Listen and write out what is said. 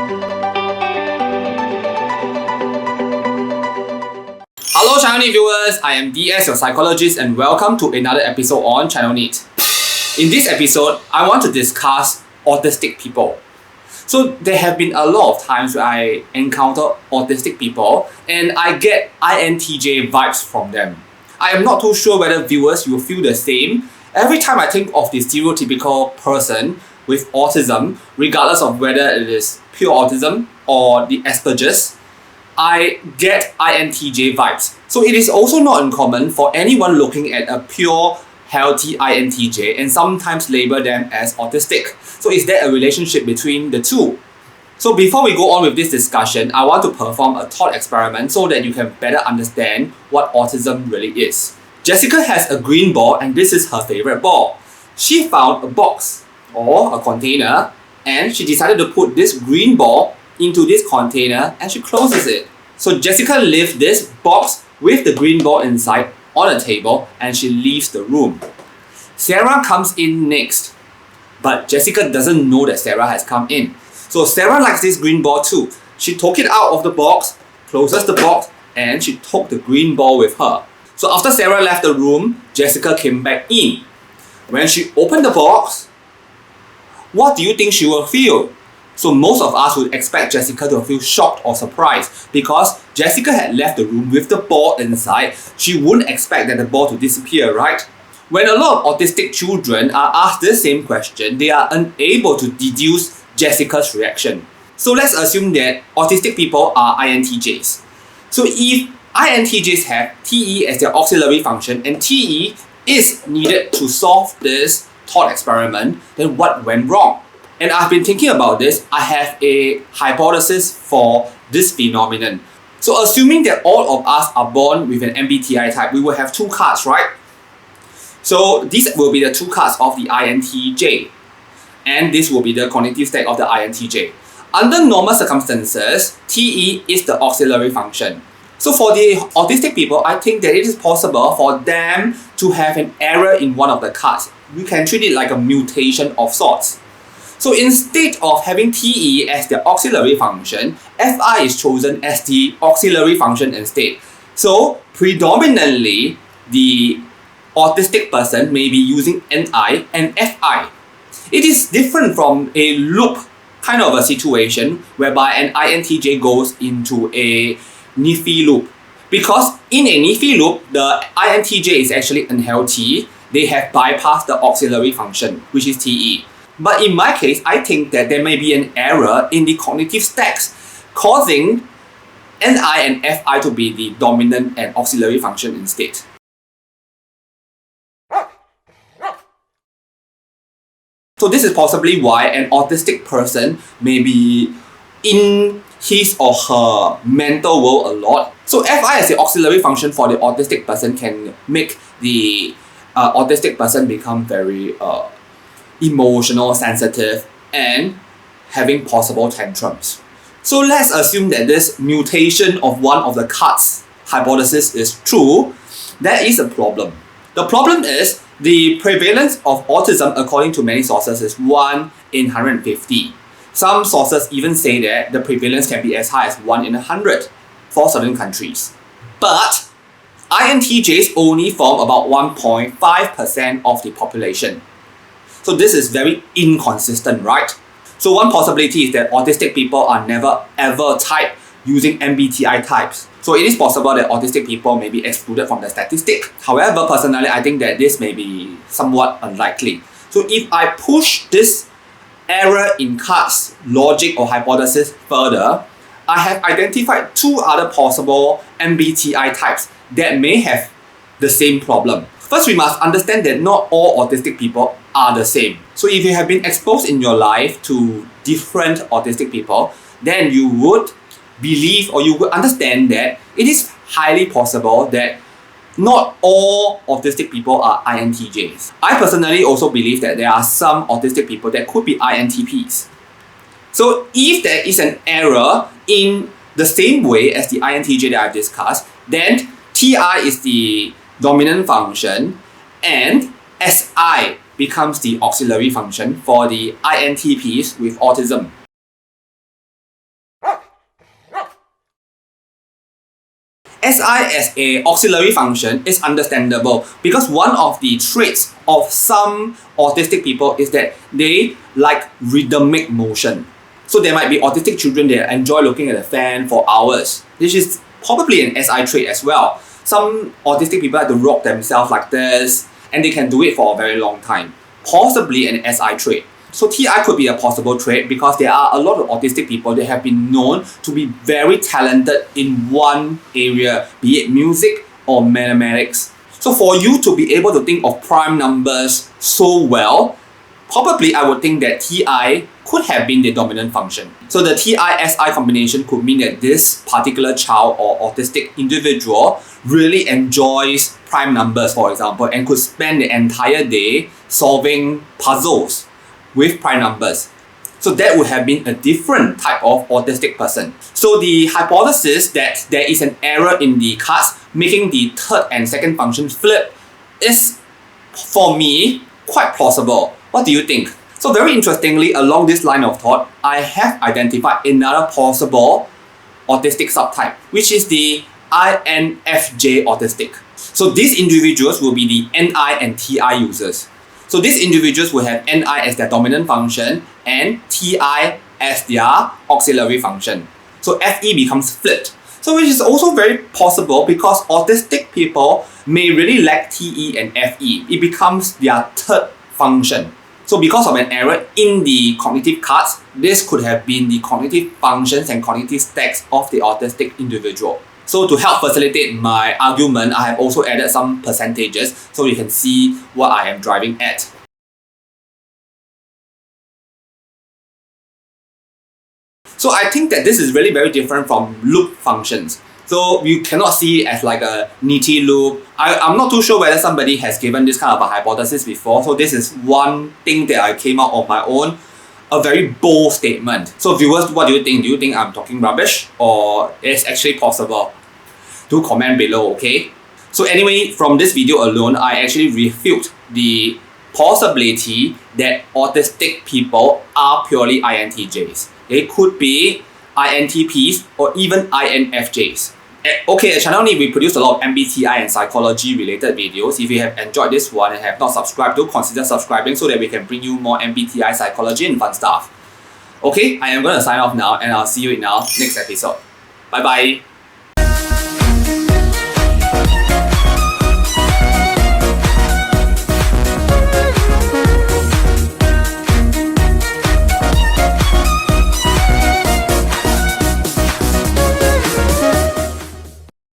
Hello Channel NITT viewers, I am DS, your psychologist, and welcome to another episode on Channel NITT. In this episode, I want to discuss autistic people. So there have been a lot of times where I encounter autistic people and I get INTJ vibes from them. I am not too sure whether viewers will feel the same. Every time I think of the stereotypical person with autism, regardless of whether it is pure autism or the Asperger's, I get INTJ vibes. So it is also not uncommon for anyone looking at a pure, healthy INTJ and sometimes label them as autistic. So is there a relationship between the two? So before we go on with this discussion, I want to perform a thought experiment so that you can better understand what autism really is. Jessica has a green ball and this is her favorite ball. She found a box or a container and she decided to put this green ball into this container and she closes it. So Jessica leaves this box with the green ball inside on a table and she leaves the room. Sarah comes in next, but Jessica doesn't know that Sarah has come in. So Sarah likes this green ball too. She took it out of the box, closes the box, and she took the green ball with her. So after Sarah left the room, Jessica came back in. When she opened the box, what do you think she will feel? So most of us would expect Jessica to feel shocked or surprised because Jessica had left the room with the ball inside. She wouldn't expect that the ball to disappear, right? When a lot of autistic children are asked the same question, they are unable to deduce Jessica's reaction. So let's assume that autistic people are INTJs. So if INTJs have TE as their auxiliary function and TE is needed to solve this thought experiment, then what went wrong? And I've been thinking about this. I have a hypothesis for this phenomenon. So assuming that all of us are born with an MBTI type, we will have two cards, right? So these will be the two cards of the INTJ. And this will be the cognitive stack of the INTJ. Under normal circumstances, TE is the auxiliary function. So for the autistic people, I think that it is possible for them to have an error in one of the cards. We can treat it like a mutation of sorts. So instead of having TE as the auxiliary function, FI is chosen as the auxiliary function instead. So predominantly, the autistic person may be using NI and FI. It is different from a loop kind of a situation whereby an INTJ goes into a NIFI loop. Because in a NIFI loop, the INTJ is actually unhealthy. They have bypassed the auxiliary function, which is TE. But in my case, I think that there may be an error in the cognitive stacks causing NI and FI to be the dominant and auxiliary function instead. So this is possibly why an autistic person may be in his or her mental world a lot. So FI as the auxiliary function for the autistic person can make the autistic person become very emotional, sensitive, and having possible tantrums. So let's assume that this mutation of one of the cards hypothesis is true. There is a problem. The problem is the prevalence of autism according to many sources is 1 in 150. Some sources even say that the prevalence can be as high as 1 in 100 for certain countries. But INTJs only form about 1.5% of the population. So this is very inconsistent, right? So one possibility is that autistic people are never ever typed using MBTI types. So it is possible that autistic people may be excluded from the statistic. However, personally, I think that this may be somewhat unlikely. So if I push this error in cards logic or hypothesis further, I have identified two other possible MBTI types that may have the same problem. First, we must understand that not all autistic people are the same. So if you have been exposed in your life to different autistic people, then you would believe or you would understand that it is highly possible that not all autistic people are INTJs. I personally also believe that there are some autistic people that could be INTPs. So if there is an error in the same way as the INTJ that I've discussed, then TI is the dominant function and SI becomes the auxiliary function for the INTPs with autism. SI as a auxiliary function is understandable because one of the traits of some autistic people is that they like rhythmic motion. So there might be autistic children that enjoy looking at a fan for hours. This is probably an SI trait as well. Some autistic people like to rock themselves like this, and they can do it for a very long time. Possibly an SI trait. So TI could be a possible trait because there are a lot of autistic people that have been known to be very talented in one area, be it music or mathematics. So for you to be able to think of prime numbers so well, probably I would think that TI could have been the dominant function. So the TI-SI combination could mean that this particular child or autistic individual really enjoys prime numbers, for example, and could spend the entire day solving puzzles with prime numbers. So that would have been a different type of autistic person. So the hypothesis that there is an error in the cards making the third and second function flip is, for me, quite plausible. What do you think? So very interestingly, along this line of thought, I have identified another possible autistic subtype, which is the INFJ autistic. So these individuals will be the NI and TI users. So these individuals will have NI as their dominant function and TI as their auxiliary function. So FE becomes flipped. So which is also very possible because autistic people may really lack TE and FE. It becomes their third function. So because of an error in the cognitive cards, this could have been the cognitive functions and cognitive stacks of the autistic individual. So to help facilitate my argument, I have also added some percentages so you can see what I am driving at. So I think that this is really very different from loop functions. So you cannot see it as like a NITT loop. I'm not too sure whether somebody has given this kind of a hypothesis before. So this is one thing that I came out on my own. A very bold statement. So viewers, what do you think? Do you think I'm talking rubbish or it's actually possible? Do comment below, okay? So anyway, from this video alone, I actually refute the possibility that autistic people are purely INTJs. They could be INTPs or even INFJs. Okay, at Channel NITT, we produce a lot of MBTI and psychology related videos. If you have enjoyed this one and have not subscribed, do consider subscribing so that we can bring you more MBTI psychology and fun stuff. Okay, I am going to sign off now and I'll see you in our next episode. Bye bye.